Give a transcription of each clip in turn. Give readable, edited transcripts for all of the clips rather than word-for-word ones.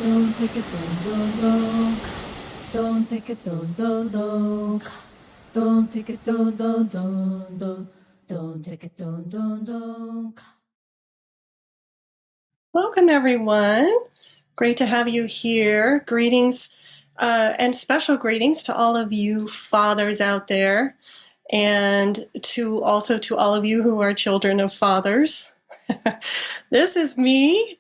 Don't take it, don't. Don't take it, don't. Don't take it, don't. Don't take it, don't. Welcome, everyone. Great to have you here. Greetings and special greetings to all of you fathers out there, and also to all of you who are children of fathers. This is me.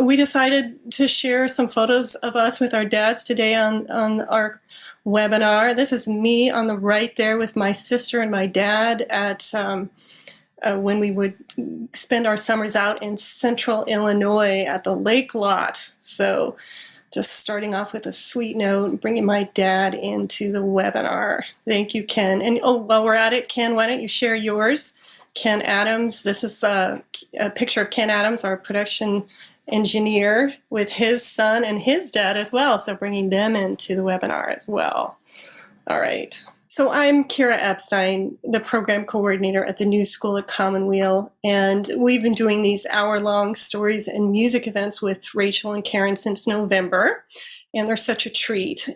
We decided to share some photos of us with our dads today on our webinar. This is me on the right there with my sister and my dad at when we would spend our summers out in central Illinois at the lake lot. So just starting off with a sweet note, bringing my dad into the webinar. Thank you, Ken. And while we're at it, Ken, why don't you share yours? Ken Adams, this is a picture of Ken Adams, our production engineer, with his son and his dad as well. So bringing them into the webinar as well. All right. So I'm Kira Epstein, the program coordinator at the New School at Commonweal, and we've been doing these hour-long stories and music events with Rachel and Karen since November, and they're such a treat.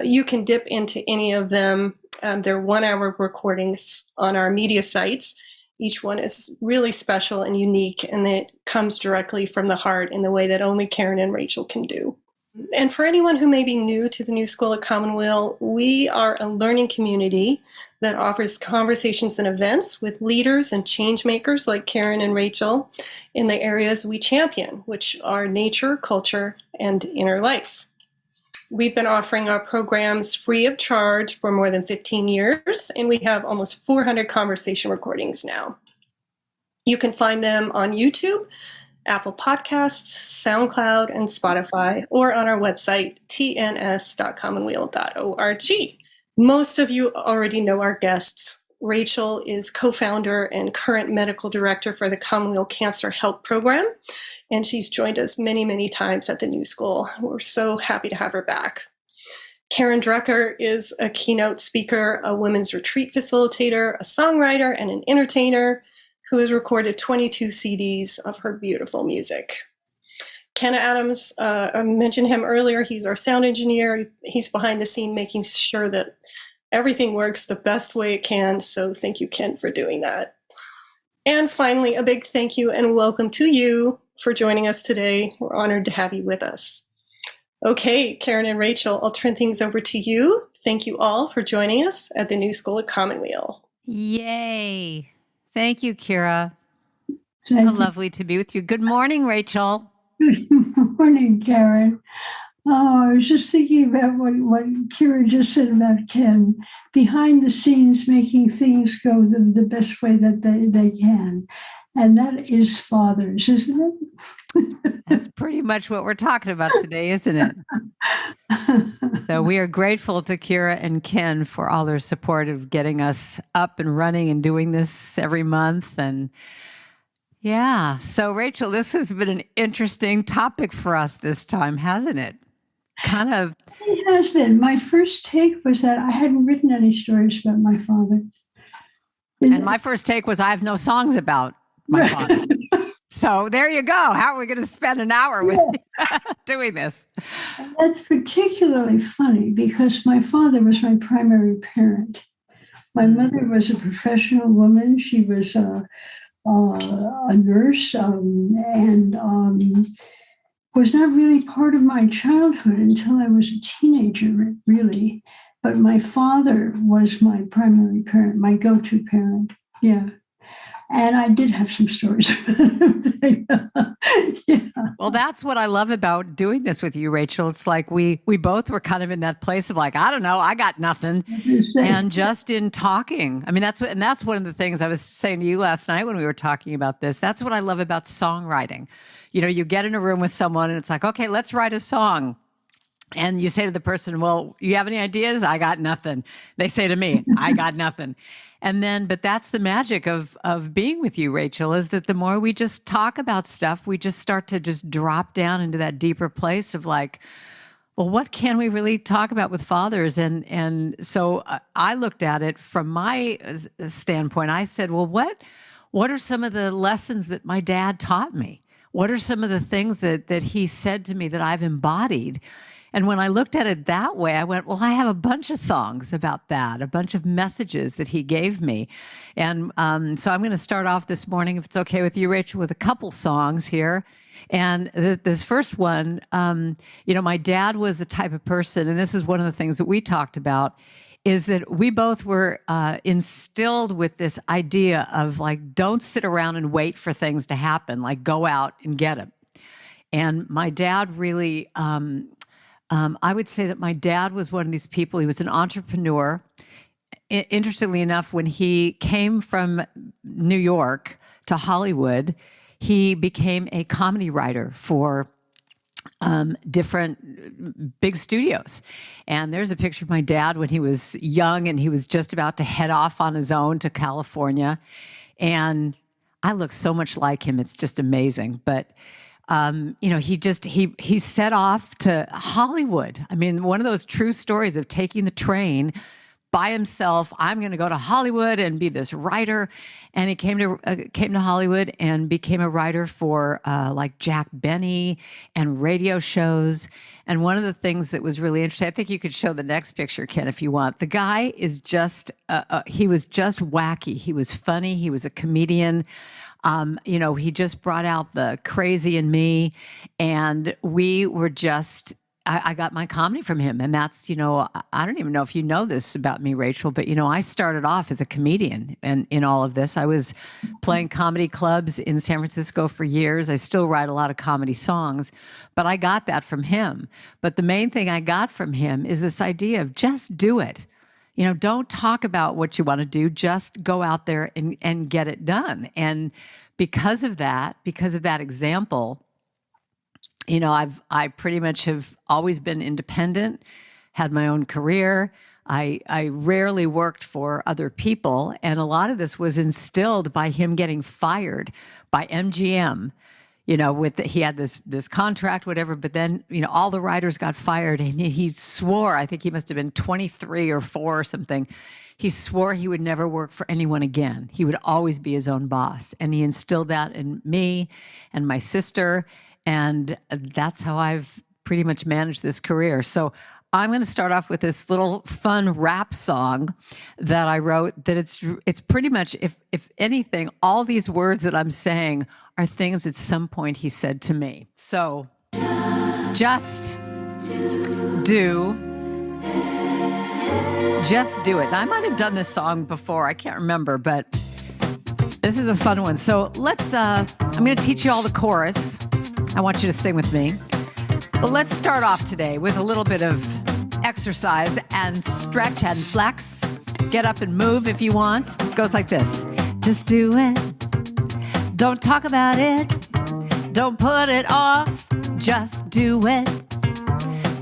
You can dip into any of them. They're one-hour recordings on our media sites. Each one is really special and unique, and it comes directly from the heart in the way that only Karen and Rachel can do. And for anyone who may be new to the New School at Commonweal, we are a learning community that offers conversations and events with leaders and change makers like Karen and Rachel in the areas we champion, which are nature, culture, and inner life. We've been offering our programs free of charge for more than 15 years, and we have almost 400 conversation recordings now. You can find them on YouTube, Apple Podcasts, SoundCloud, and Spotify, or on our website, tns.commonweal.org. Most of you already know our guests. Rachel is co-founder and current medical director for the Commonweal Cancer Help Program, and she's joined us many, many times at the New School. We're so happy to have her back. Karen Drucker is a keynote speaker, a women's retreat facilitator, a songwriter, and an entertainer who has recorded 22 CDs of her beautiful music. Ken Adams, I mentioned him earlier. He's our sound engineer. He's behind the scene making sure that everything works the best way it can. So thank you, Ken, for doing that. And finally, a big thank you and welcome to you for joining us today. We're honored to have you with us. Okay, Karen and Rachel, I'll turn things over to you. Thank you all for joining us at the New School at Commonweal. Yay. Thank you, Kira. How lovely to be with you. Good morning, Rachel. Good morning, Karen. Oh, I was just thinking about what Kira just said about Ken. Behind the scenes, making things go the best way that they can. And that is fathers, isn't it? That's pretty much what we're talking about today, isn't it? So we are grateful to Kira and Ken for all their support of getting us up and running and doing this every month. And yeah, so Rachel, this has been an interesting topic for us this time, hasn't it? Kind of. It has been. My first take was that I hadn't written any stories about my father. And my first take was I have no songs about my father. So there you go. How are we going to spend an hour with doing this? And that's particularly funny because my father was my primary parent. My mother was a professional woman. She was a nurse and was not really part of my childhood until I was a teenager, really. But my father was my primary parent, my go-to parent. Yeah. And I did have some stories. Yeah. Well, that's what I love about doing this with you, Rachel. It's like we both were kind of in that place of like, I don't know, I got nothing. And just in talking, I mean, that's one of the things I was saying to you last night when we were talking about this. That's what I love about songwriting. You know, you get in a room with someone and it's like, okay, let's write a song. And you say to the person, well, you have any ideas? I got nothing. They say to me, I got nothing. And then, but that's the magic of being with you, Rachel, is that the more we just talk about stuff, we just start to just drop down into that deeper place of like, well, what can we really talk about with fathers? And so I looked at it from my standpoint. I said, well, what are some of the lessons that my dad taught me? What are some of the things that he said to me that I've embodied? And when I looked at it that way, I went, well, I have a bunch of songs about that, a bunch of messages that he gave me. And so I'm going to start off this morning, if it's okay with you, Rachel, with a couple songs here. And this first one, my dad was the type of person, and this is one of the things that we talked about, is that we both were instilled with this idea of like, don't sit around and wait for things to happen, like go out and get them. And my dad really, I would say that my dad was one of these people. He was an entrepreneur. Interestingly enough, when he came from New York to Hollywood, he became a comedy writer for different big studios. And there's a picture of my dad when he was young and he was just about to head off on his own to California. And I look so much like him. It's just amazing. But he set off to Hollywood. I mean, one of those true stories of taking the train by himself. I'm going to go to Hollywood and be this writer. And he came to Hollywood and became a writer for like Jack Benny and radio shows. And one of the things that was really interesting, I think you could show the next picture, Ken, if you want. The guy is just, he was just wacky. He was funny. He was a comedian. He just brought out the crazy in me, and we were just, I got my comedy from him. And that's, I don't even know if you know this about me, Rachel, but, I started off as a comedian and in all of this. I was playing comedy clubs in San Francisco for years. I still write a lot of comedy songs, but I got that from him. But the main thing I got from him is this idea of just do it. Don't talk about what you want to do. Just go out there and get it done. And because of that example, I pretty much have always been independent, had my own career. I rarely worked for other people. And a lot of this was instilled by him getting fired by MGM. He had this contract, whatever, but then, all the writers got fired, and he swore, I think he must have been 23 or 4 or something. He swore he would never work for anyone again. He would always be his own boss. And he instilled that in me and my sister. And that's how I've pretty much managed this career. So I'm going to start off with this little fun rap song that I wrote, that it's pretty much, if anything, all these words that I'm saying are things at some point he said to me. So just do it. Now, I might have done this song before. I can't remember, but this is a fun one. So I'm going to teach you all the chorus. I want you to sing with me. But let's start off today with a little bit of exercise and stretch and flex. Get up and move if you want. It goes like this. Just do it. Don't talk about it. Don't put it off. Just do it.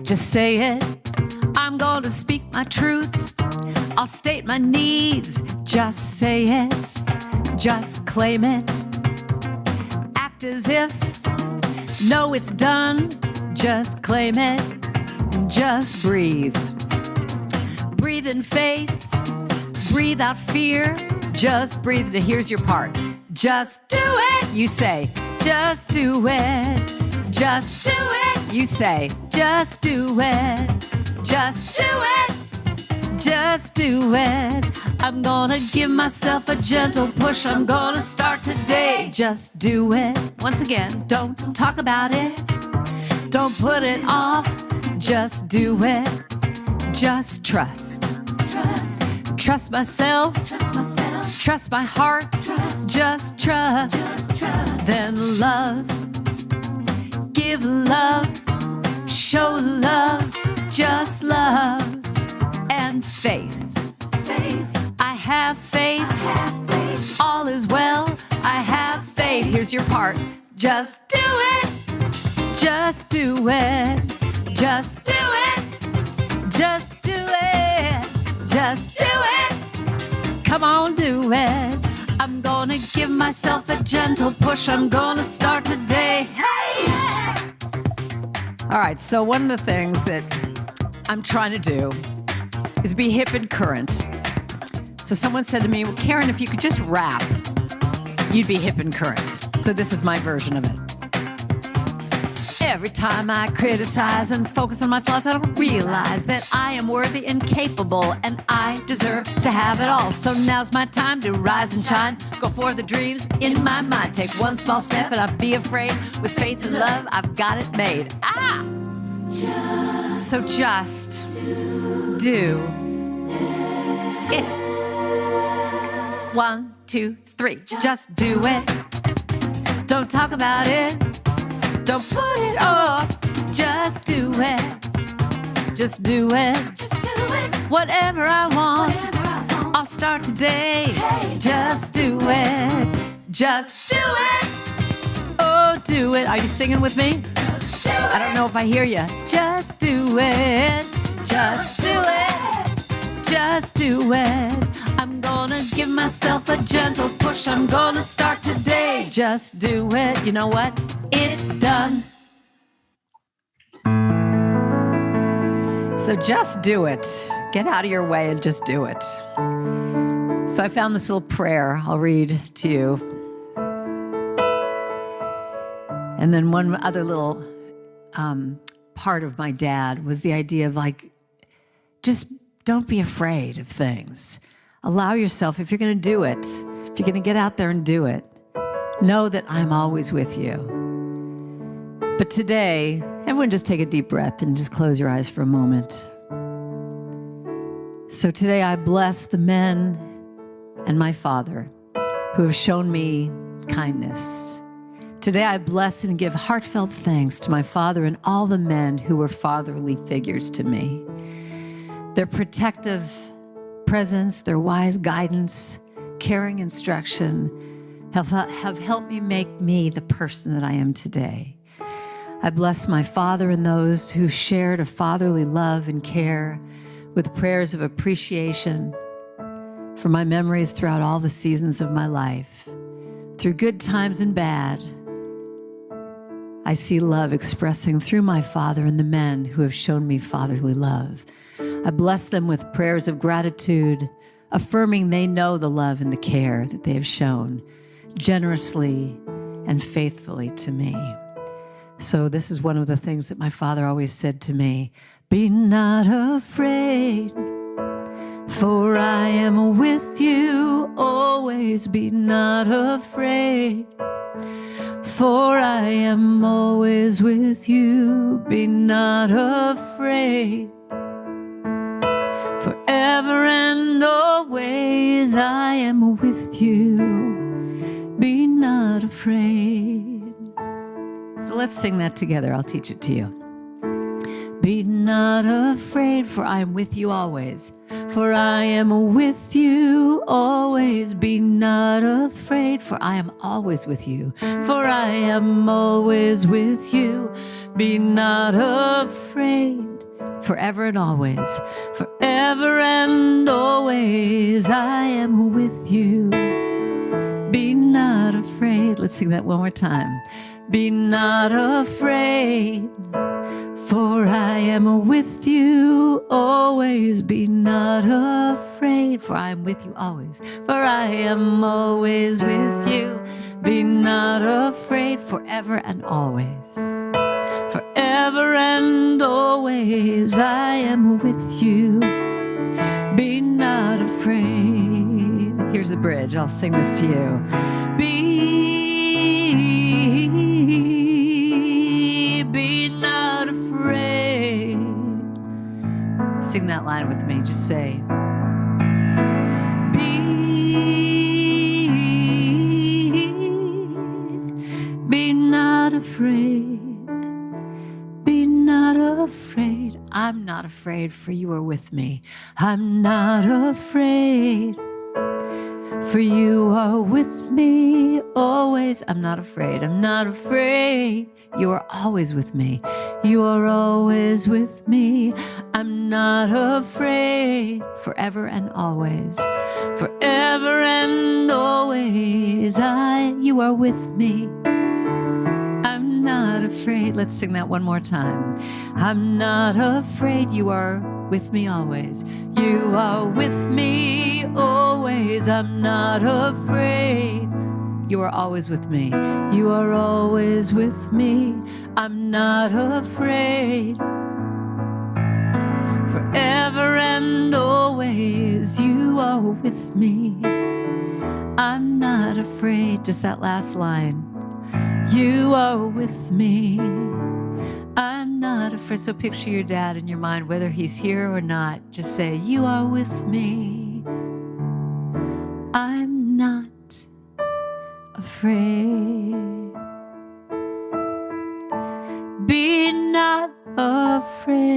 Just say it. I'm going to speak my truth. I'll state my needs. Just say it. Just claim it. Act as if. No, it's done. Just claim it. Just breathe. Breathe in faith. Breathe out fear. Just breathe. Now here's your part. Just do it. You say, just do it. Just do it. You say, just do it. Just do it. Just do it. I'm gonna give myself a gentle push. I'm gonna start today. Just do it. Once again, don't talk about it. Don't put it off. Just do it. Just trust. Trust myself. Trust my heart. Just trust. Then love. Give love. Show love. Just love. And faith. I have faith. All is well. I have faith. Here's your part. Just do it. Just do it. Just do it. Just do it. Just do it. Come on, do it. I'm gonna give myself a gentle push. I'm gonna start today. Hey, yeah. All right, so one of the things that I'm trying to do is be hip and current. So someone said to me, well, Karen, if you could just rap, you'd be hip and current. So this is my version of it. Every time I criticize and focus on my flaws, I don't realize that I am worthy and capable, and I deserve to have it all. So now's my time to rise and shine, go for the dreams in my mind. Take one small step and not be afraid. With faith and love, I've got it made. So just do it. 1, 2, 3. Just do it. Don't talk about it. Don't put it off. Just do it. Just do it. Whatever I want, I'll start today. Just do it. Just do it. Oh, do it. Are you singing with me? I don't know if I hear you. Just do it. Just do it. Just do it. I'm gonna give myself a gentle push. I'm gonna start today. Just do it. You know what? It's done. So just do it. Get out of your way and just do it. So I found this little prayer I'll read to you. And then one other little part of my dad was the idea of like, just don't be afraid of things. Allow yourself, if you're going to do it, if you're going to get out there and do it, know that I'm always with you. But today, everyone just take a deep breath and just close your eyes for a moment. So today I bless the men and my father who have shown me kindness. Today I bless and give heartfelt thanks to my father and all the men who were fatherly figures to me. Their protective presence, their wise guidance, caring instruction have helped me make me the person that I am today. I bless my father and those who shared a fatherly love and care with prayers of appreciation for my memories throughout all the seasons of my life. Through good times and bad, I see love expressing through my father and the men who have shown me fatherly love. I bless them with prayers of gratitude, affirming they know the love and the care that they have shown generously and faithfully to me. So this is one of the things that my father always said to me: be not afraid, for I am with you always. Be not afraid, for I am always with you. Be not afraid, forever and always I am with you. Be not afraid. So let's sing that together. I'll teach it to you. Be not afraid, for I am with you always. For I am with you always. Be not afraid, for I am always with you. For I am always with you. Be not afraid, forever and always. Forever and always I am with you. Be not afraid. Let's sing that one more time. Be not afraid, for I am with you always. Be not afraid, for I am with you always. For I am always with you. Be not afraid, forever and always. Forever and always I am with you. Be not afraid. Here's the bridge. I'll sing this to you. Be not afraid. Sing that line with me. Just say, be not afraid. Be not afraid. I'm not afraid, for you are with me. I'm not afraid, for you are with me always. I'm not afraid. I'm not afraid. You are always with me. You are always with me. I'm not afraid, forever and always. Forever and always you are with me. I'm not afraid. Let's sing that one more time. I'm not afraid. You are with me always. You are with me always. I'm not afraid. You are always with me. You are always with me. I'm not afraid. Forever and always, you are with me. I'm not afraid. Just that last line. You are with me. I'm not afraid. So picture your dad in your mind, whether he's here or not. Just say, you are with me. I'm not afraid. Be not afraid.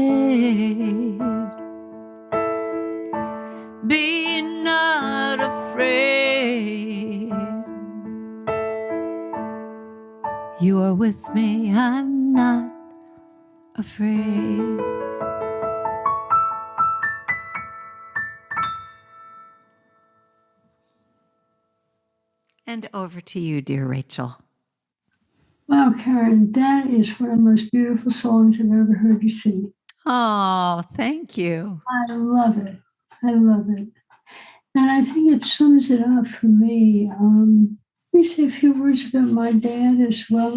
Be not afraid. You are with me. I'm not afraid. And over to you, dear Rachel. Wow, Karen, that is one of the most beautiful songs I've ever heard you sing. Oh, thank you. I love it. I love it. And I think it sums it up for me. Let me say a few words about my dad as well.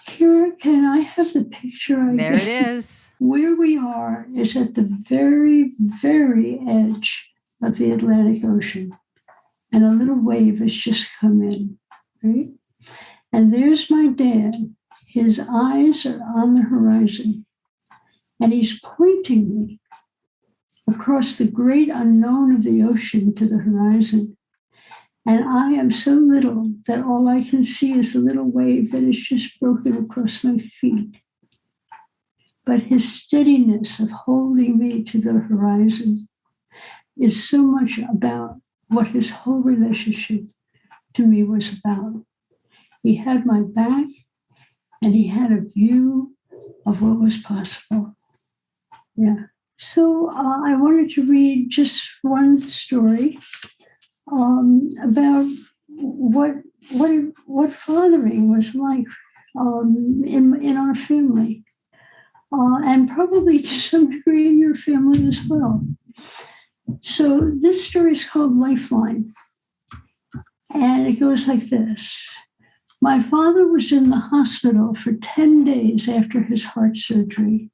Kira, can I have the picture? There it is. Where we are is at the very, very edge of the Atlantic Ocean. And a little wave has just come in, right? And there's my dad. His eyes are on the horizon. And he's pointing me across the great unknown of the ocean to the horizon. And I am so little that all I can see is the little wave that has just broken across my feet. But his steadiness of holding me to the horizon is so much about what his whole relationship to me was about. He had my back, and he had a view of what was possible. Yeah. So I wanted to read just one story about what fathering was like in our family, and probably to some degree in your family as well. So this story is called Lifeline, and it goes like this. My father was in the hospital for 10 days after his heart surgery.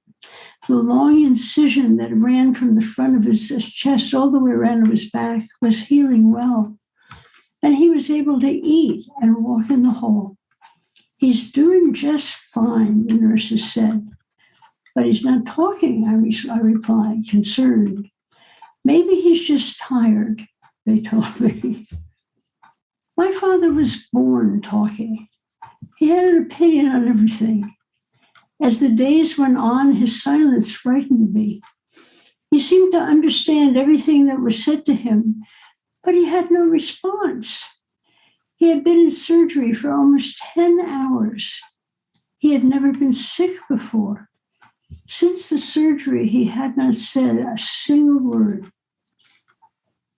The long incision that ran from the front of his chest all the way around to his back was healing well, and he was able to eat and walk in the hall. He's doing just fine, the nurses said, but he's not talking, I replied, concerned. Maybe he's just tired, they told me. My father was born talking. He had an opinion on everything. As the days went on, his silence frightened me. He seemed to understand everything that was said to him, but he had no response. He had been in surgery for almost 10 hours. He had never been sick before. Since the surgery, he had not said a single word.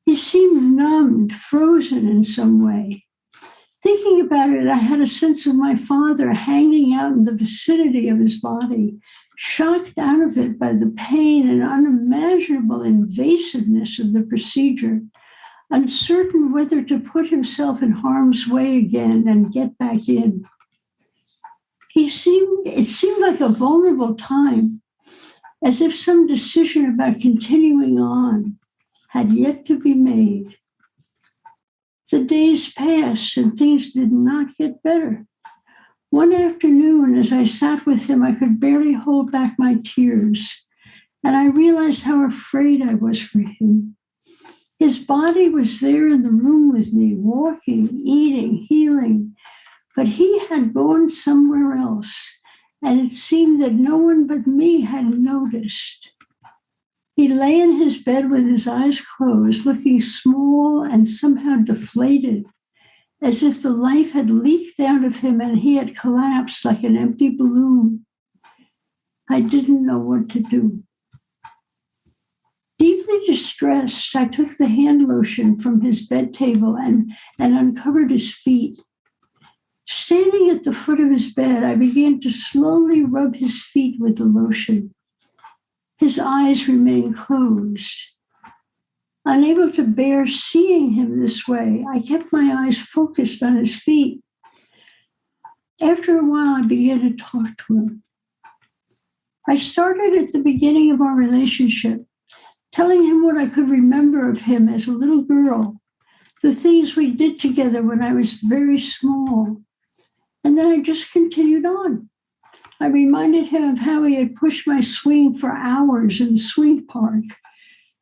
He seemed numbed, frozen in some way. Thinking about it, I had a sense of my father hanging out in the vicinity of his body, shocked out of it by the pain and unimaginable invasiveness of the procedure, uncertain whether to put himself in harm's way again and get back in. It seemed like a vulnerable time, as if some decision about continuing on had yet to be made. The days passed and things did not get better. One afternoon, as I sat with him, I could barely hold back my tears, and I realized how afraid I was for him. His body was there in the room with me, walking, eating, healing, but he had gone somewhere else, and it seemed that no one but me had noticed. He lay in his bed with his eyes closed, looking small and somehow deflated, as if the life had leaked out of him and he had collapsed like an empty balloon. I didn't know what to do. Deeply distressed, I took the hand lotion from his bed table and uncovered his feet. Standing at the foot of his bed, I began to slowly rub his feet with the lotion. His eyes remained closed. Unable to bear seeing him this way, I kept my eyes focused on his feet. After a while, I began to talk to him. I started at the beginning of our relationship, telling him what I could remember of him as a little girl, the things we did together when I was very small. And then I just continued on. I reminded him of how he had pushed my swing for hours in the swing park,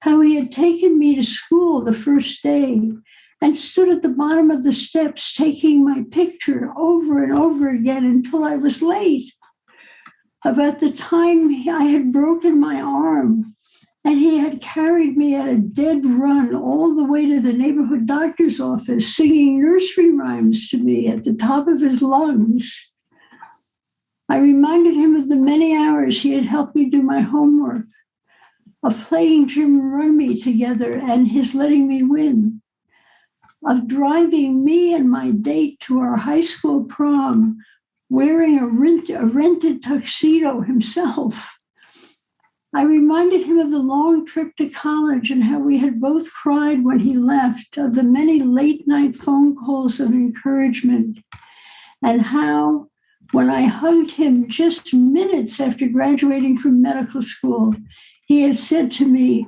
how he had taken me to school the first day and stood at the bottom of the steps taking my picture over and over again until I was late. About the time I had broken my arm and he had carried me at a dead run all the way to the neighborhood doctor's office, singing nursery rhymes to me at the top of his lungs. I reminded him of the many hours he had helped me do my homework, of playing Jim Rummy together and his letting me win, of driving me and my date to our high school prom, wearing a rented tuxedo himself. I reminded him of the long trip to college and how we had both cried when he left, of the many late night phone calls of encouragement, and how, when I hugged him just minutes after graduating from medical school, he had said to me,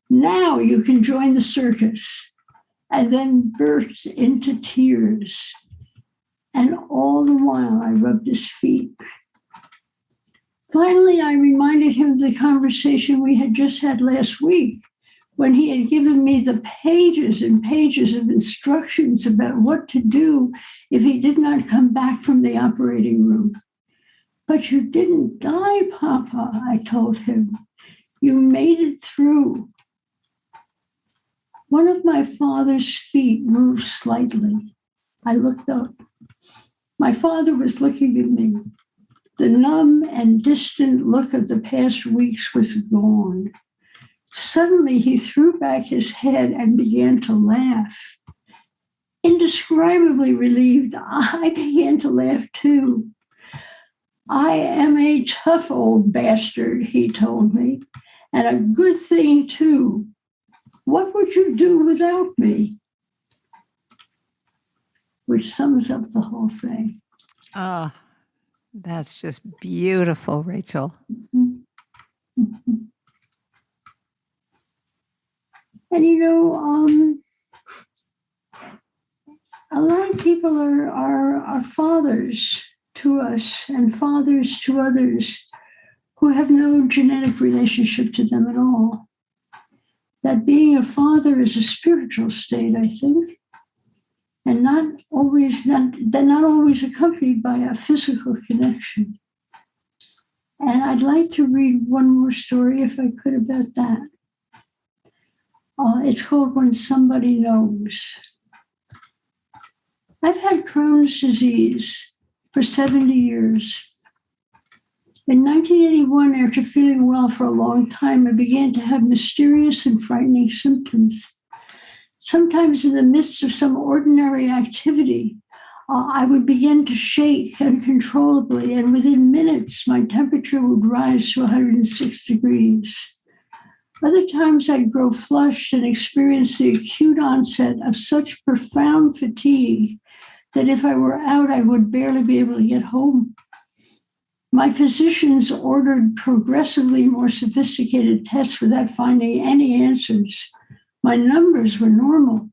"Now you can join the circus," and then burst into tears. And all the while I rubbed his feet. Finally, I reminded him of the conversation we had just had last week, when he had given me the pages and pages of instructions about what to do if he did not come back from the operating room. "But you didn't die, Papa," I told him. "You made it through." One of my father's feet moved slightly. I looked up. My father was looking at me. The numb and distant look of the past weeks was gone. Suddenly, he threw back his head and began to laugh. Indescribably relieved, I began to laugh too. "I am a tough old bastard," he told me, "and a good thing too. What would you do without me?" Which sums up the whole thing. Oh, that's just beautiful, Rachel. Mm-hmm. Mm-hmm. And a lot of people are fathers to us and fathers to others who have no genetic relationship to them at all. That being a father is a spiritual state, I think, and not always accompanied by a physical connection. And I'd like to read one more story, if I could, about that. It's called When Somebody Knows. I've had Crohn's disease for 70 years. In 1981, after feeling well for a long time, I began to have mysterious and frightening symptoms. Sometimes in the midst of some ordinary activity, I would begin to shake uncontrollably, and within minutes, my temperature would rise to 106 degrees. Other times, I'd grow flushed and experience the acute onset of such profound fatigue that if I were out, I would barely be able to get home. My physicians ordered progressively more sophisticated tests without finding any answers. My numbers were normal,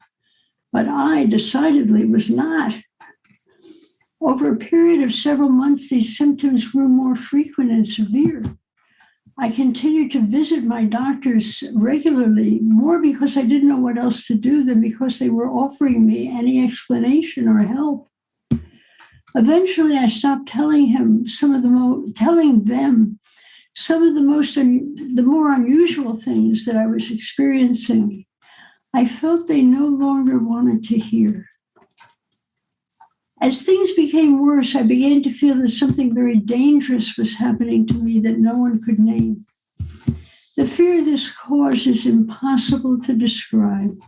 but I decidedly was not. Over a period of several months, these symptoms grew more frequent and severe. I continued to visit my doctors regularly, more because I didn't know what else to do than because they were offering me any explanation or help. Eventually, I stopped telling them some of the more unusual things that I was experiencing. I felt they no longer wanted to hear. As things became worse, I began to feel that something very dangerous was happening to me that no one could name. The fear this caused is impossible to describe.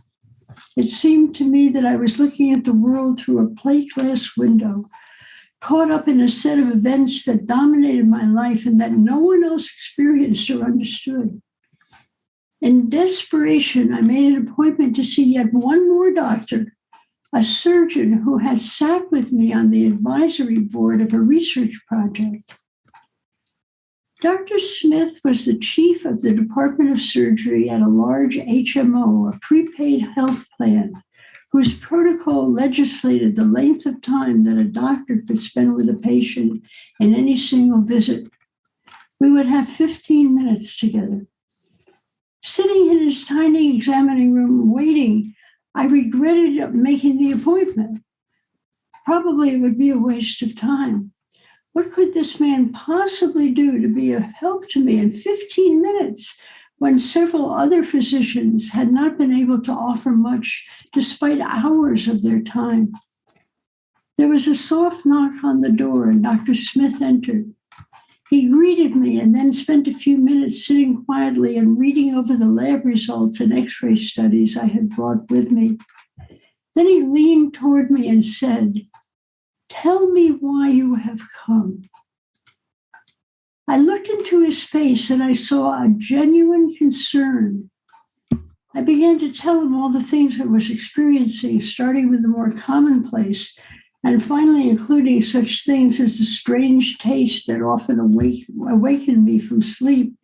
It seemed to me that I was looking at the world through a plate glass window, caught up in a set of events that dominated my life and that no one else experienced or understood. In desperation, I made an appointment to see yet one more doctor, a surgeon who had sat with me on the advisory board of a research project. Dr. Smith was the chief of the Department of Surgery at a large HMO, a prepaid health plan, whose protocol legislated the length of time that a doctor could spend with a patient in any single visit. We would have 15 minutes together. Sitting in his tiny examining room waiting, I regretted making the appointment. Probably it would be a waste of time. What could this man possibly do to be of help to me in 15 minutes when several other physicians had not been able to offer much despite hours of their time? There was a soft knock on the door and Dr. Smith entered. He greeted me and then spent a few minutes sitting quietly and reading over the lab results and x-ray studies I had brought with me. Then he leaned toward me and said, "Tell me why you have come." I looked into his face and I saw a genuine concern. I began to tell him all the things I was experiencing, starting with the more commonplace and finally including such things as the strange taste that often awakened me from sleep,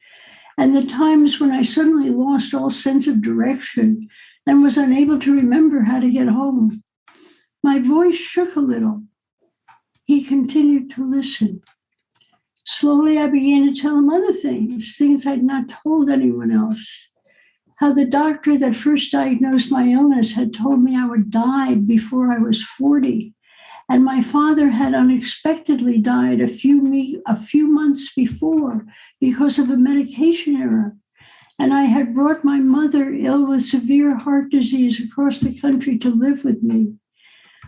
and the times when I suddenly lost all sense of direction and was unable to remember how to get home. My voice shook a little. He continued to listen. Slowly, I began to tell him other things I'd not told anyone else. How the doctor that first diagnosed my illness had told me I would die before I was 40, and my father had unexpectedly died a few months before because of a medication error. And I had brought my mother, ill with severe heart disease, across the country to live with me.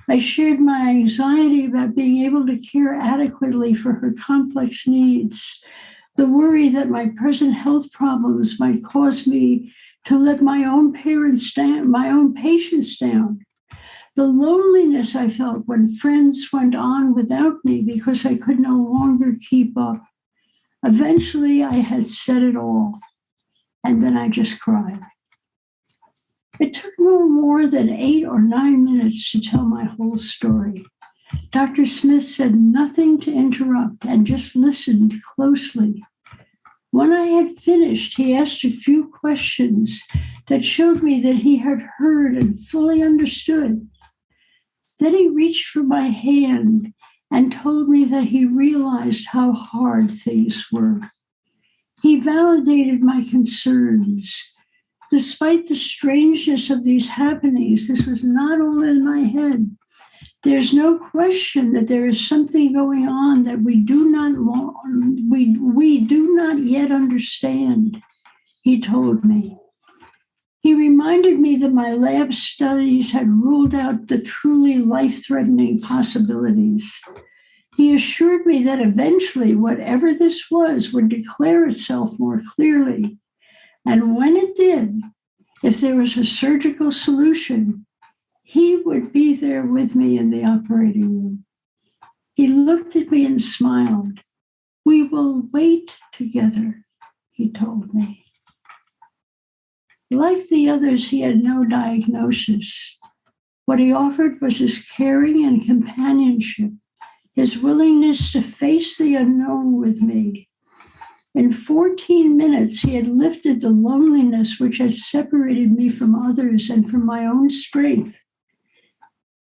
I shared my anxiety about being able to care adequately for her complex needs, the worry that my present health problems might cause me to let my own patients down, the loneliness I felt when friends went on without me because I could no longer keep up. Eventually, I had said it all, and then I just cried. It took no more than 8 or 9 minutes to tell my whole story. Dr. Smith said nothing to interrupt and just listened closely. When I had finished, he asked a few questions that showed me that he had heard and fully understood. Then he reached for my hand and told me that he realized how hard things were. He validated my concerns. Despite the strangeness of these happenings, this was not all in my head. There's no question that there is something going on that we do not yet understand, he told me. He reminded me that my lab studies had ruled out the truly life-threatening possibilities. He assured me that eventually whatever this was would declare itself more clearly. And when it did, if there was a surgical solution, he would be there with me in the operating room. He looked at me and smiled. "We will wait together," he told me. Like the others, he had no diagnosis. What he offered was his caring and companionship, his willingness to face the unknown with me. In 14 minutes, he had lifted the loneliness which had separated me from others and from my own strength.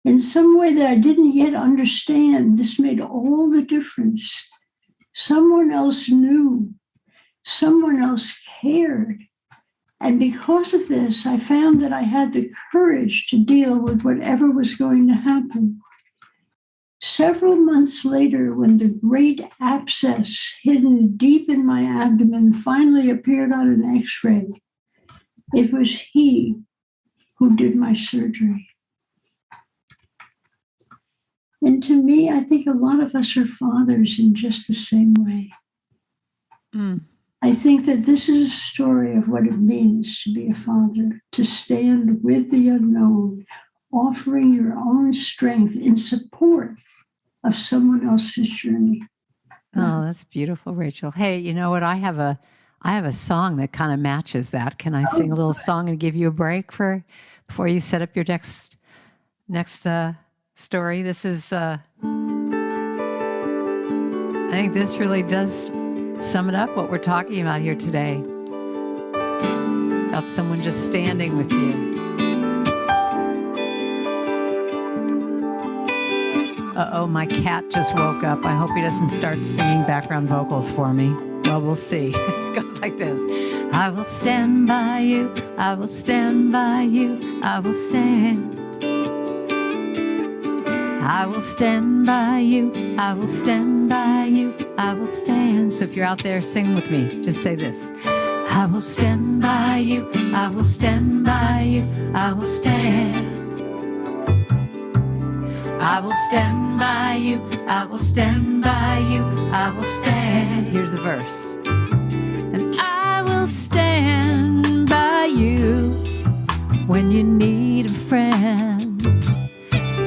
In some way that I didn't yet understand, this made all the difference. Someone else knew. Someone else cared. And because of this, I found that I had the courage to deal with whatever was going to happen. Several months later, when the great abscess hidden deep in my abdomen finally appeared on an x-ray, it was he who did my surgery. And to me, I think a lot of us are fathers in just the same way. I think that this is a story of what it means to be a father, to stand with the unknown, offering your own strength in support of someone else's journey. Oh, that's beautiful, Rachel. Hey, you know what? I have a I have a song that kind of matches that. Can I sing a little song and give you a break before you set up your next story? This is, I think this really does sum it up, what we're talking about here today. About someone just standing with you. Uh-oh, my cat just woke up. I hope he doesn't start singing background vocals for me. Well, we'll see. It goes like this. I will stand by you. I will stand by you. I will stand. I will stand by you. I will stand by you. I will stand. So if you're out there, sing with me. Just say this. I will stand by you. I will stand by you. I will stand. I will stand by you. I will stand by you. I will stand. Here's the verse. And I will stand by you when you need a friend.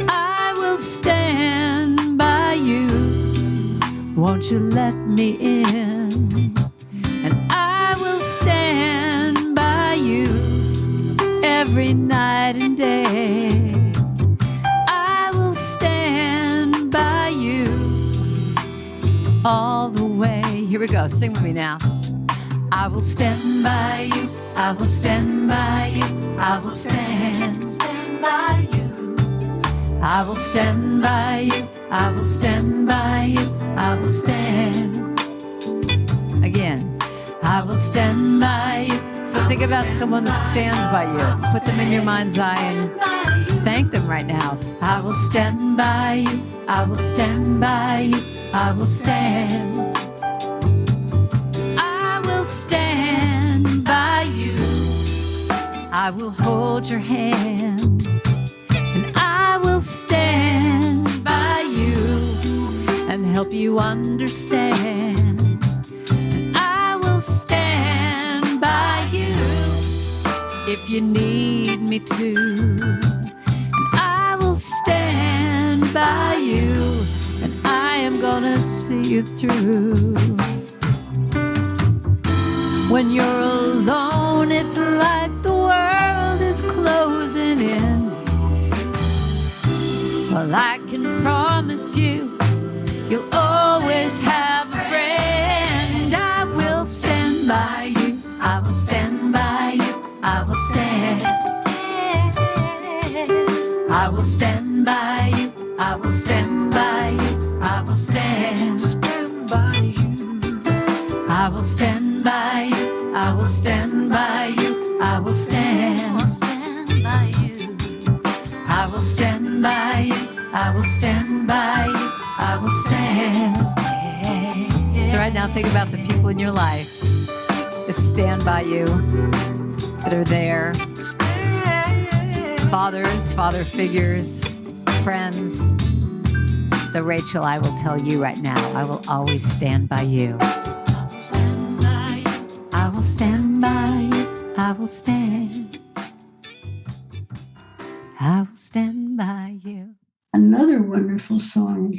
I will stand by you. Won't you let me in? And I will stand by you every night and day. All the way. Here we go. Sing with me now. I will stand by you. I will stand by you. I will stand. Stand by you. I will stand by you. I will stand by you. I will stand. Again. I will stand by you. So think about someone that stands by you. Put them in your mind's eye and thank them right now. I will stand by you. I will stand by you. I will stand. I will stand by you. I will hold your hand. And I will stand by you and help you understand. And I will stand by you if you need me to. And I will stand by you. And I am gonna see you through. When you're alone, it's like the world is closing in. Well, I can promise you, you'll always have a friend. I will stand by you. I will stand by you. I will stand. I will stand by you. I will stand by you. I will stand. Stand by you. I will stand by you. I will stand by you. I will stand. Stand by you. I will stand by you. I will stand by you. I will stand. So right now, think about the people in your life that stand by you, that are there. Fathers, father figures, friends. So Rachel, I will tell you right now, I will always stand by you. I will stand by you. I will stand by you. I will stand. I will stand by you. Another wonderful song.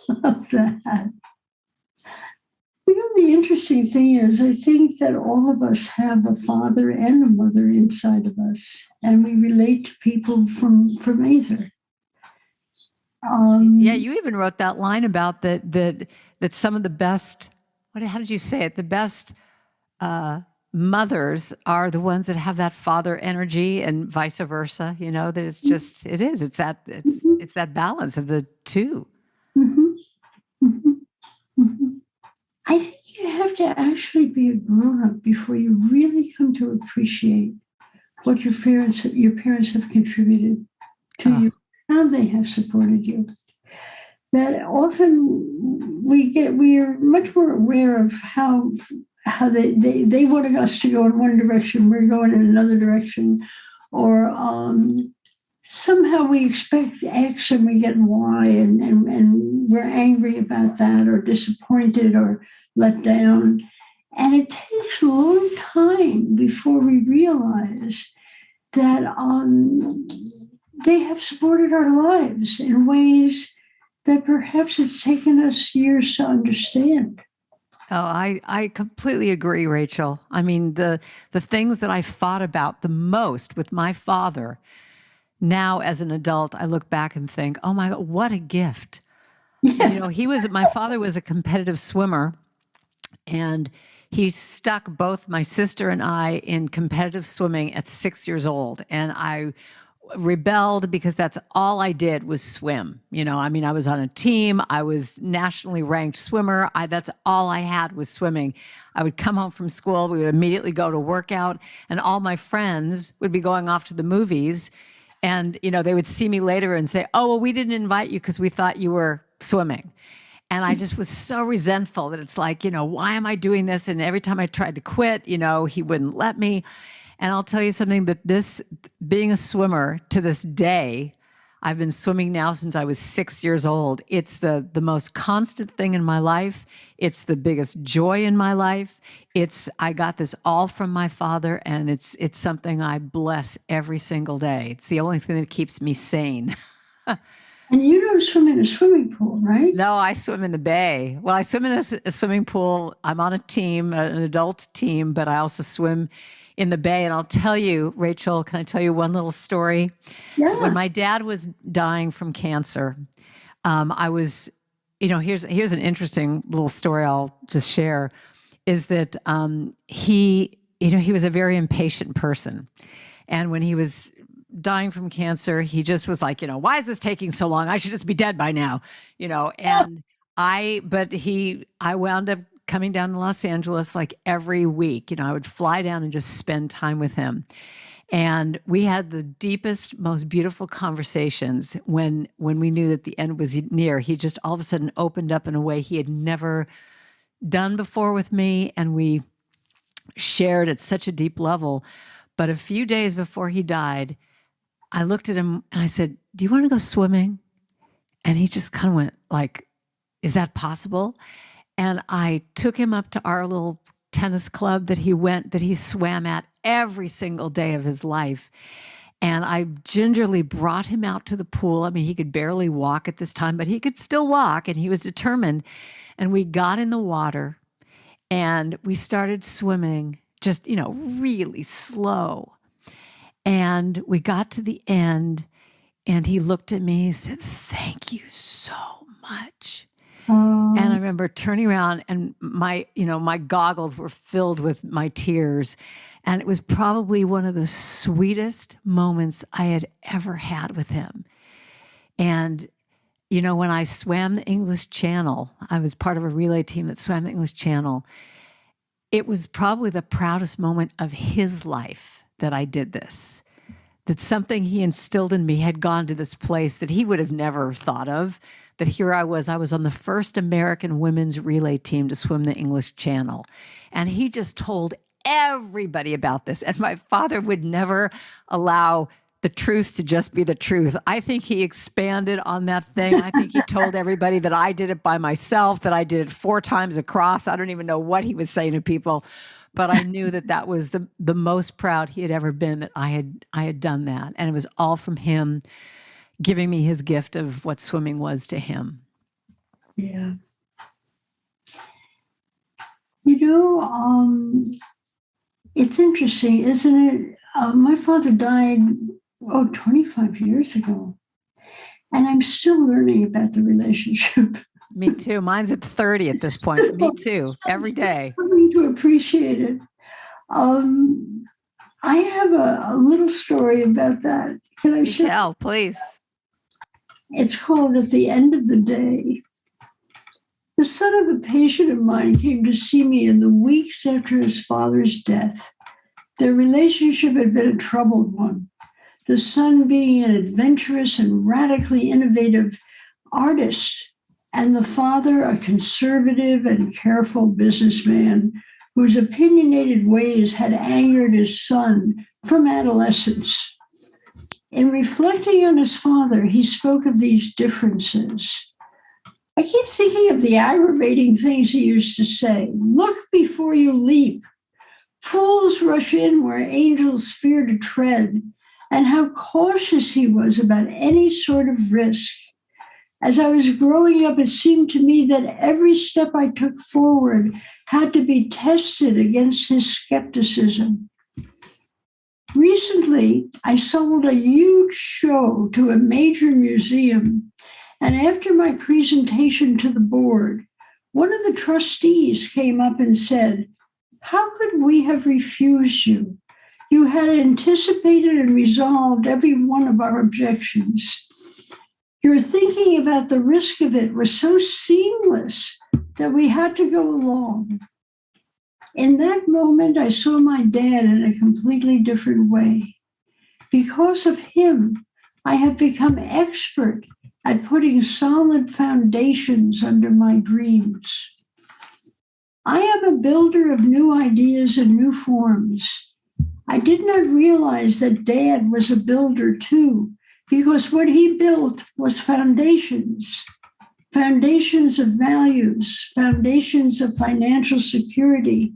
Love that. You know, the interesting thing is, I think that all of us have a father and a mother inside of us, and we relate to people from either. Yeah, you even wrote that line about that some of the best, how did you say it? The best mothers are the ones that have that father energy, and vice versa. You know, that it's just it's that balance of the two. Mm-hmm. Mm-hmm. Mm-hmm. I think you have to actually be a grown-up before you really come to appreciate what your parents have contributed to you, how they have supported you. That often we are much more aware of how they wanted us to go in one direction, we're going in another direction, or somehow we expect X and we get Y, and we're angry about that, or disappointed, or let down. And it takes a long time before we realize that they have supported our lives in ways that perhaps it's taken us years to understand. Oh, I completely agree, Rachel. I mean, the things that I fought about the most with my father, now as an adult, I look back and think, oh my God, what a gift. You know, my father was a competitive swimmer, and he stuck both my sister and I in competitive swimming at 6 years old. And I rebelled because that's all I did was swim. You know, I mean, I was on a team. I was nationally ranked swimmer. That's all I had was swimming. I would come home from school. We would immediately go to workout, and all my friends would be going off to the movies. And, you know, they would see me later and say, oh, well, we didn't invite you because we thought you were swimming. And I just was so resentful that it's like, you know, why am I doing this? And every time I tried to quit, you know, he wouldn't let me. And I'll tell you something, that being a swimmer to this day, I've been swimming now since I was 6 years old. It's the most constant thing in my life. It's the biggest joy in my life. I got this all from my father, and it's something I bless every single day. It's the only thing that keeps me sane. And you don't swim in a swimming pool, right? No, I swim in the bay. Well, I swim in a swimming pool. I'm on a team, an adult team, but I also swim in the bay. And I'll tell you, Rachel, can I tell you one little story? Yeah. When my dad was dying from cancer, I was, you know, here's an interesting little story I'll just share, is that he was a very impatient person. And when he was dying from cancer, he just was like, you know, why is this taking so long? I should just be dead by now, you know. And I wound up coming down to Los Angeles like every week. You know, I would fly down and just spend time with him. And we had the deepest, most beautiful conversations when we knew that the end was near. He just all of a sudden opened up in a way he had never done before with me. And we shared at such a deep level. But a few days before he died, I looked at him and I said, do you want to go swimming? And he just kind of went like, is that possible? And I took him up to our little tennis club that he swam at every single day of his life. And I gingerly brought him out to the pool. I mean, he could barely walk at this time, but he could still walk, and he was determined. And we got in the water and we started swimming, just, you know, really slow. And we got to the end, and he looked at me and said, thank you so much. And I remember turning around, and my goggles were filled with my tears. And it was probably one of the sweetest moments I had ever had with him. And, you know, when I swam the English Channel, I was part of a relay team that swam the English Channel. It was probably the proudest moment of his life that I did this, that something he instilled in me had gone to this place that he would have never thought of, that here I was on the first American women's relay team to swim the English Channel. And he just told everybody about this. And my father would never allow the truth to just be the truth. I think he expanded on that thing. I think he told everybody that I did it by myself, that I did it 4 times across. I don't even know what he was saying to people. But I knew that was the most proud he had ever been, that I had done that. And it was all from him giving me his gift of what swimming was to him. Yeah. You know, it's interesting, isn't it? My father died, 25 years ago. And I'm still learning about the relationship. Me too. Mine's at 30 at this point. Me too. Every day. I'm coming to appreciate it. I have a little story about that. Can I share? Tell, please. It's called At the End of the Day. The son of a patient of mine came to see me in the weeks after his father's death. Their relationship had been a troubled one. The son being an adventurous and radically innovative artist, and the father a conservative and careful businessman whose opinionated ways had angered his son from adolescence. In reflecting on his father, he spoke of these differences. I keep thinking of the aggravating things he used to say. Look before you leap. Fools rush in where angels fear to tread, and how cautious he was about any sort of risk. As I was growing up, it seemed to me that every step I took forward had to be tested against his skepticism. Recently, I sold a huge show to a major museum, and after my presentation to the board, one of the trustees came up and said, "How could we have refused you? You had anticipated and resolved every one of our objections. Your thinking about the risk of it was so seamless that we had to go along." In that moment, I saw my dad in a completely different way. Because of him, I have become expert at putting solid foundations under my dreams. I am a builder of new ideas and new forms. I did not realize that Dad was a builder too, because what he built was foundations of values, foundations of financial security.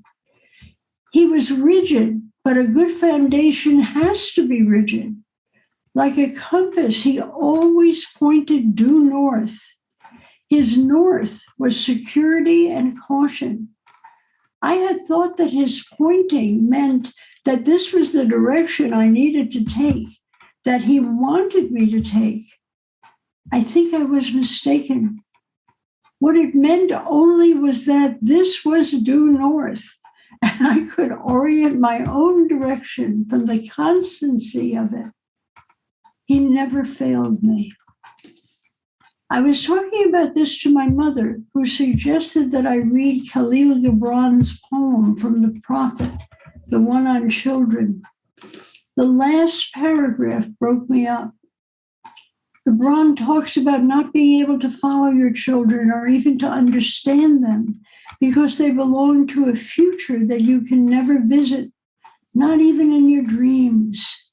He was rigid, but a good foundation has to be rigid. Like a compass, he always pointed due north. His north was security and caution. I had thought that his pointing meant that this was the direction I needed to take, that he wanted me to take. I think I was mistaken. What it meant only was that this was due north, and I could orient my own direction from the constancy of it. He never failed me. I was talking about this to my mother, who suggested that I read Khalil Gibran's poem from the Prophet, the one on children. The last paragraph broke me up. Gibran talks about not being able to follow your children or even to understand them because they belong to a future that you can never visit, not even in your dreams.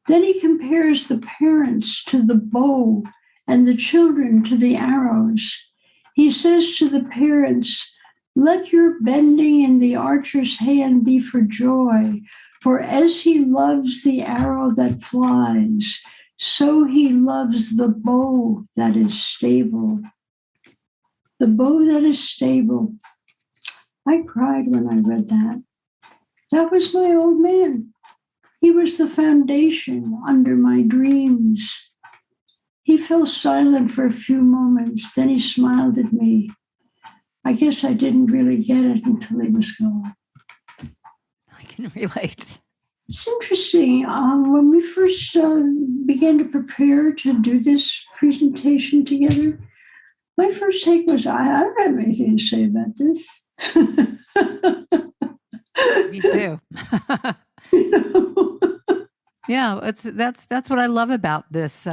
Then he compares the parents to the bow and the children to the arrows. He says to the parents, "Let your bending in the archer's hand be for joy, for as he loves the arrow that flies, so he loves the bow that is stable." The bow that is stable. I cried when I read that. That was my old man. He was the foundation under my dreams. He fell silent for a few moments. Then he smiled at me. I guess I didn't really get it until he was gone. I can relate. It's interesting. When we first began to prepare to do this presentation together, my first take was, I don't have anything to say about this. Me too. Yeah, that's what I love about this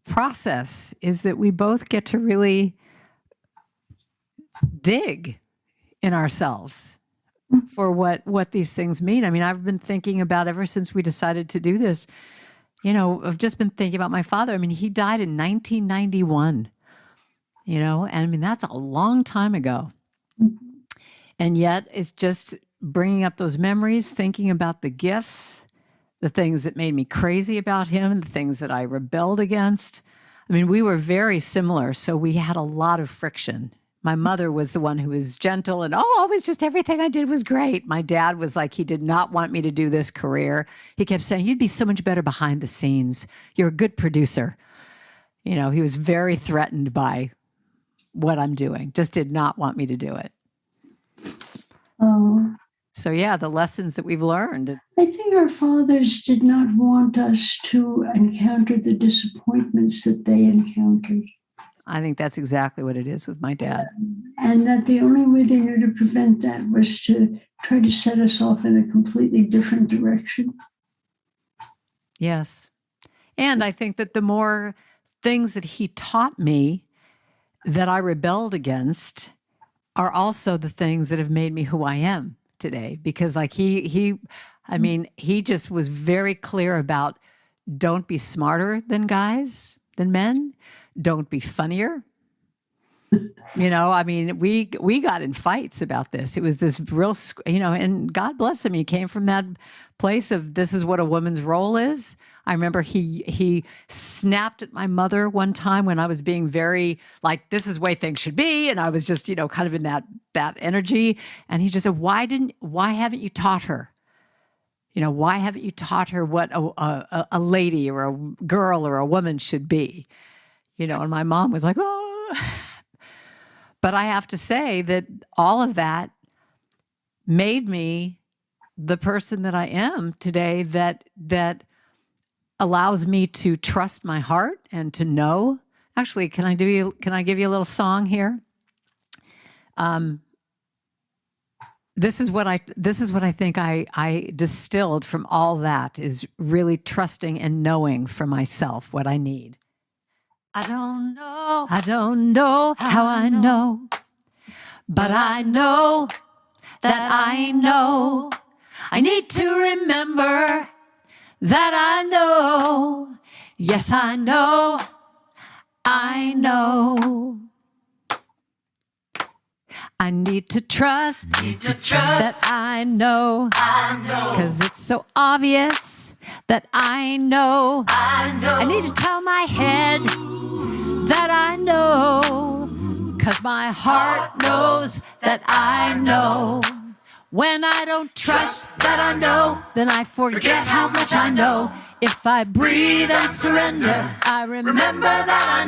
process, is that we both get to really dig in ourselves for what these things mean. I mean, I've been thinking about, ever since we decided to do this, I've just been thinking about my father. I mean, he died in 1991, and I mean, that's a long time ago. And yet it's just bringing up those memories, thinking about the gifts, the things that made me crazy about him, the things that I rebelled against. I mean, we were very similar, so we had a lot of friction. My mother was the one who was gentle and, always just everything I did was great. My dad was like, he did not want me to do this career. He kept saying, "You'd be so much better behind the scenes. You're a good producer." He was very threatened by what I'm doing, just did not want me to do it. Oh. So yeah, the lessons that we've learned. I think our fathers did not want us to encounter the disappointments that they encountered. I think that's exactly what it is with my dad. And that the only way they knew to prevent that was to try to set us off in a completely different direction. Yes. And I think that the more things that he taught me that I rebelled against are also the things that have made me who I am today. Because like he just was very clear about, don't be smarter than men. Don't be funnier. I mean, we got in fights about this. It was this real, and God bless him. He came from that place of, this is what a woman's role is. I remember he snapped at my mother one time when I was being very like, this is the way things should be. And I was just, kind of in that energy. And he just said, why haven't you taught her? Why haven't you taught her what a lady or a girl or a woman should be? And my mom was like, oh. But I have to say that all of that made me the person that I am today, that allows me to trust my heart and to know. Actually, can I give you a little song here? This is what I think I distilled from all that, is really trusting and knowing for myself what I need. I don't know how I know, but I know that I know. I need to remember that I know. Yes, I know. I know. I need to trust that I know. 'Cause it's so obvious that I know. I need to tell my head that I know. 'Cause my heart knows that I know. When I don't trust that I know, then I forget how much I know. If I breathe and surrender, I remember that I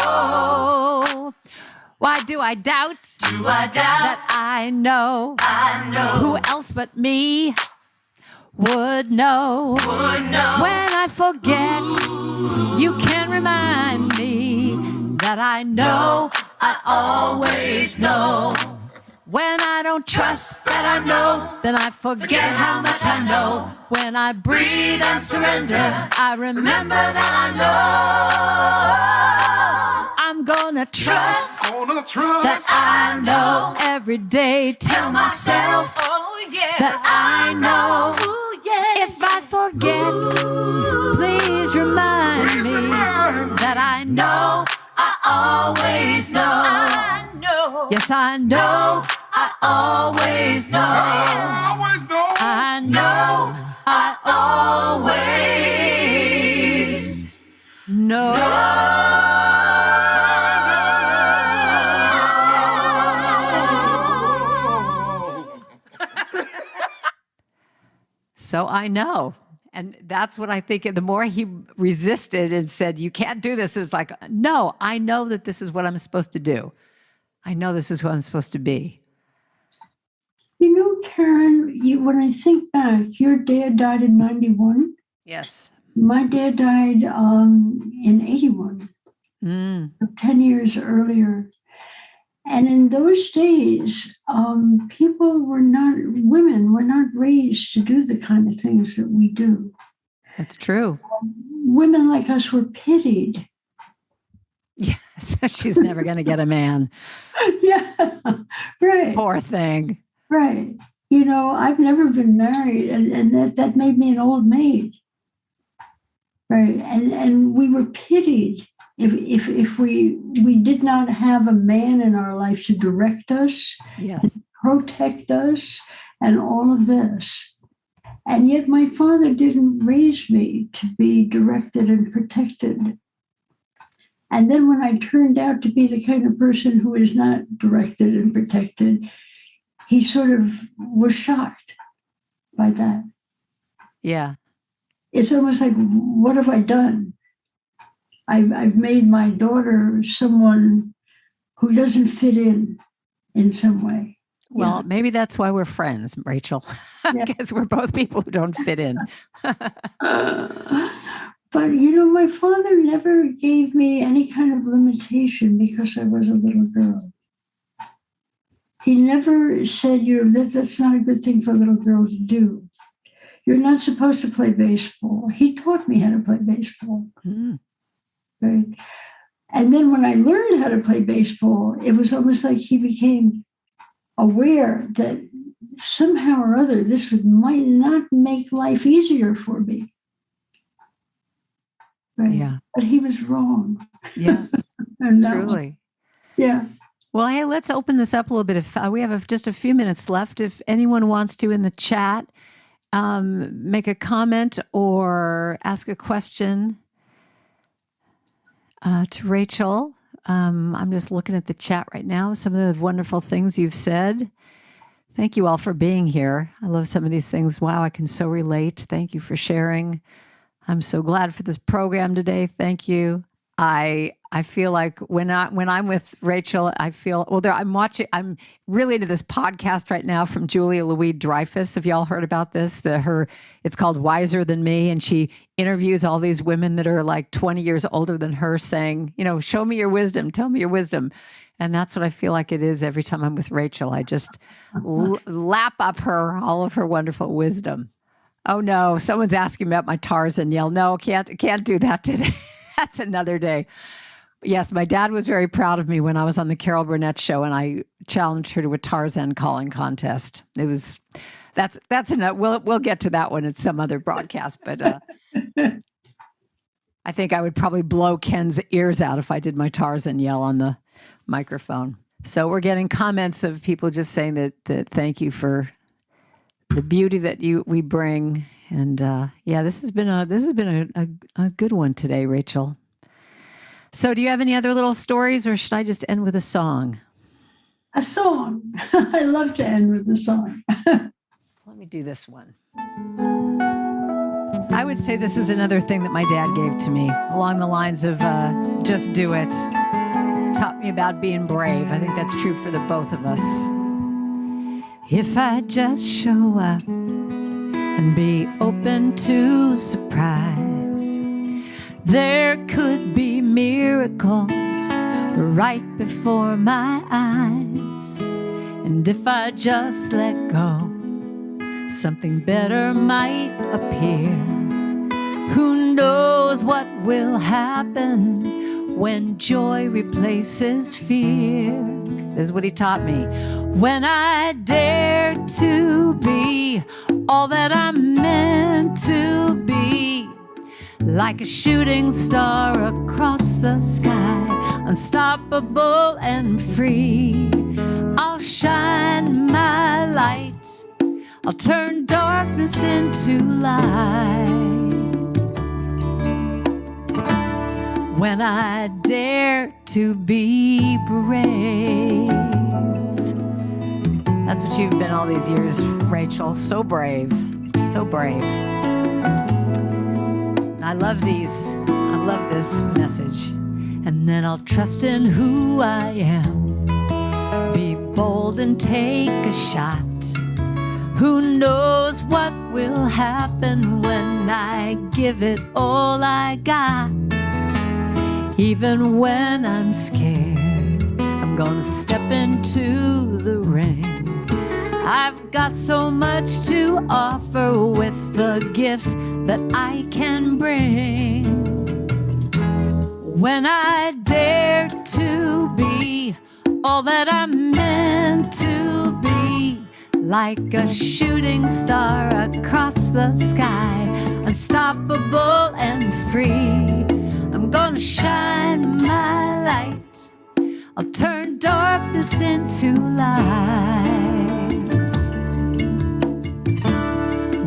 know. Why do I doubt? That I know? Who else but me would know? When I forget, you can remind me that I know, I always know. When I don't trust that I know, then I forget how much I know. When I breathe and surrender, I remember that I know. I'm gonna trust that I know. Every day tell myself that I know. If I forget, please remind me that I know, I always know. Yes, I know. I always know. I know. I always know. So I know. And that's what I think. And the more he resisted and said, you can't do this, it was like, no, I know that this is what I'm supposed to do. I know this is who I'm supposed to be. Karen, when I think back, your dad died in 91. Yes. My dad died in 81, 10 years earlier. And in those days, women were not raised to do the kind of things that we do. That's true. Women like us were pitied. Yes, she's never going to get a man. Yeah, right. Poor thing. Right. I've never been married, and that made me an old maid. Right. And we were pitied if we did not have a man in our life to direct us, yes, protect us, and all of this. And yet my father didn't raise me to be directed and protected. And then when I turned out to be the kind of person who is not directed and protected, he sort of was shocked by that. Yeah. It's almost like, what have I done? I've made my daughter someone who doesn't fit in some way. Well, Yeah. maybe that's why we're friends, Rachel, because we're both people who don't fit in. But, my father never gave me any kind of limitation because I was a little girl. He never said, that's not a good thing for a little girl to do. You're not supposed to play baseball. He taught me how to play baseball. Right? And then when I learned how to play baseball, it was almost like he became aware that somehow or other this might not make life easier for me. Right? Yeah. But he was wrong. Yes, truly. Yeah. Well, hey, let's open this up a little bit. If we have just a few minutes left, if anyone wants to in the chat, make a comment or ask a question to Rachel. I'm just looking at the chat right now, some of the wonderful things you've said. Thank you all for being here. I love some of these things. Wow, I can so relate. Thank you for sharing. I'm so glad for this program today. Thank you. I feel like when I'm with Rachel, I feel, I'm really into this podcast right now from Julia Louis-Dreyfus. Have y'all heard about this? It's called Wiser Than Me. And she interviews all these women that are like 20 years older than her saying, show me your wisdom, tell me your wisdom. And that's what I feel like it is every time I'm with Rachel. I just lap up all of her wonderful wisdom. Oh no, someone's asking me about my Tarzan yell. No, can't do that today. That's another day. Yes, my dad was very proud of me when I was on the Carol Burnett show and I challenged her to a Tarzan calling contest. That's enough. We'll get to that one at some other broadcast, but I think I would probably blow Ken's ears out if I did my Tarzan yell on the microphone. So we're getting comments of people just saying that thank you for the beauty that we bring. And this has been a good one today, Rachel. So do you have any other little stories, or should I just end with a song? A song. I love to end with a song. Let me do this one. I would say this is another thing that my dad gave to me, along the lines of just do it. Taught me about being brave. I think that's true for the both of us. If I just show up and be open to surprise, there could be miracles right before my eyes. And if I just let go, something better might appear. Who knows what will happen when joy replaces fear? This is what he taught me. When I dare to be all that I'm meant to be, like a shooting star across the sky, unstoppable and free, I'll shine my light. I'll turn darkness into light. When I dare to be brave. That's what you've been all these years, Rachel. So brave. So brave. I love these. I love this message. And then I'll trust in who I am. Be bold and take a shot. Who knows what will happen when I give it all I got? Even when I'm scared, I'm gonna step into the ring. I've got so much to offer with the gifts that I can bring. When I dare to be all that I'm meant to be, like a shooting star across the sky, unstoppable and free, I'm gonna shine my light. I'll turn darkness into light.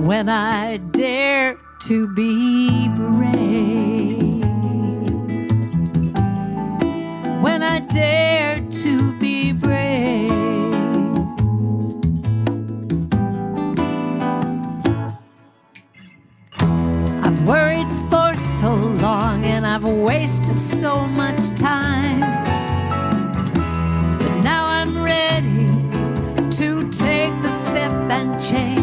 When I dare to be brave. When I dare to be brave. I've worried for so long and I've wasted so much time, but now I'm ready to take the step and change.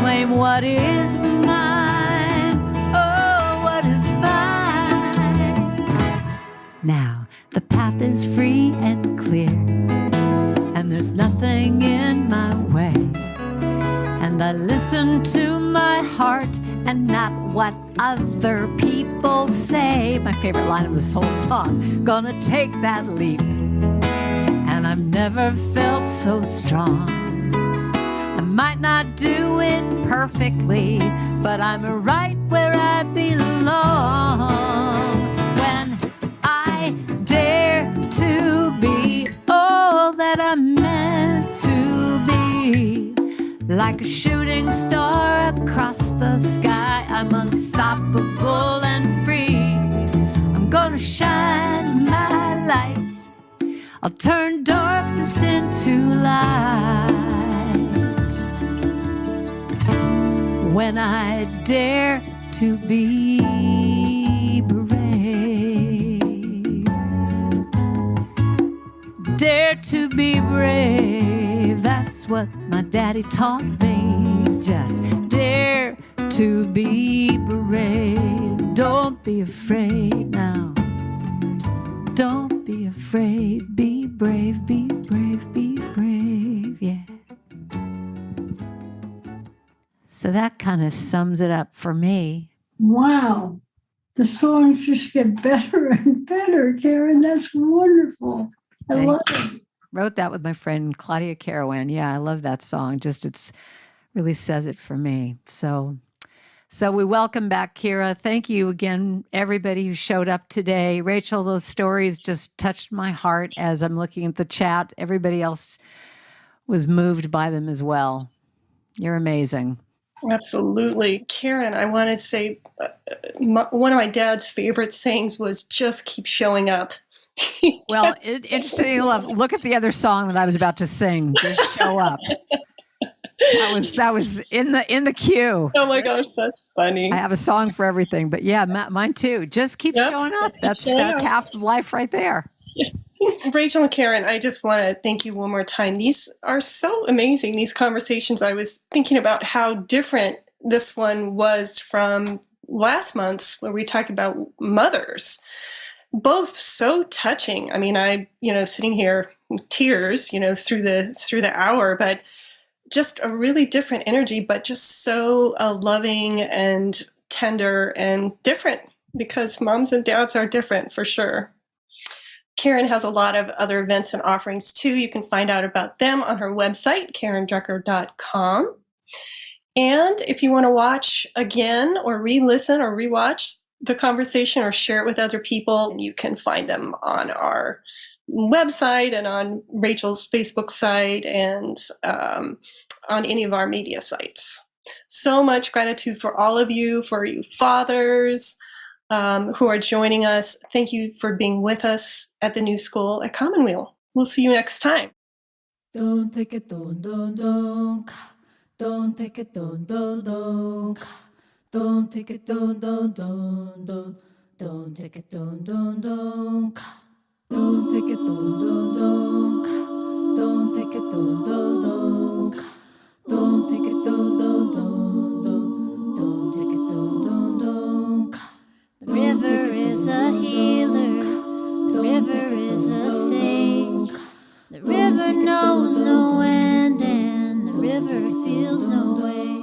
Claim what is mine, oh, what is mine. Now the path is free and clear, and there's nothing in my way. And I listen to my heart and not what other people say. My favorite line of this whole song, gonna take that leap. And I've never felt so strong. I might not do it perfectly, but I'm right where I belong. When I dare to be all that I'm meant to be, like a shooting star across the sky. I'm unstoppable and free. I'm gonna shine my light. I'll turn darkness into light. When I dare to be brave, dare to be brave. That's what my daddy taught me. Just dare to be brave. Don't be afraid now. Don't be afraid. Be brave, be brave, be brave. Yeah. So that kind of sums it up for me. Wow. The songs just get better and better, Karen. That's wonderful. I love it. Wrote that with my friend Claudia Carawan. Yeah, I love that song. Just it's really says it for me. So we welcome back Kira. Thank you again, everybody who showed up today. Rachel, those stories just touched my heart as I'm looking at the chat. Everybody else was moved by them as well. You're amazing. Absolutely. Karen, I want to say one of my dad's favorite sayings was just keep showing up. Well, interesting enough, look at the other song that I was about to sing. Just show up. That was in the queue. Oh my gosh, that's funny. I have a song for everything, but yeah, mine too. Just keep showing up. That's half of life right there. Rachel and Karen, I just want to thank you one more time. These are so amazing, these conversations. I was thinking about how different this one was from last month's where we talked about mothers. Both so touching. I mean, sitting here with tears, through the hour, but just a really different energy, but just so loving and tender and different because moms and dads are different for sure. Karen has a lot of other events and offerings too. You can find out about them on her website, karendrucker.com. And if you want to watch again or re-listen or rewatch the conversation or share it with other people, you can find them on our website and on Rachel's Facebook site and on any of our media sites. So much gratitude for all of you, for you fathers who are joining us. Thank you for being with us at the new school at Commonweal. We'll see you next time. Don't take it, don't take it, don't take it, don't take it, don't take it, don't take it, don't take it, don't take it. The river is a healer, the river is a sage. The river knows no end and the river feels no way.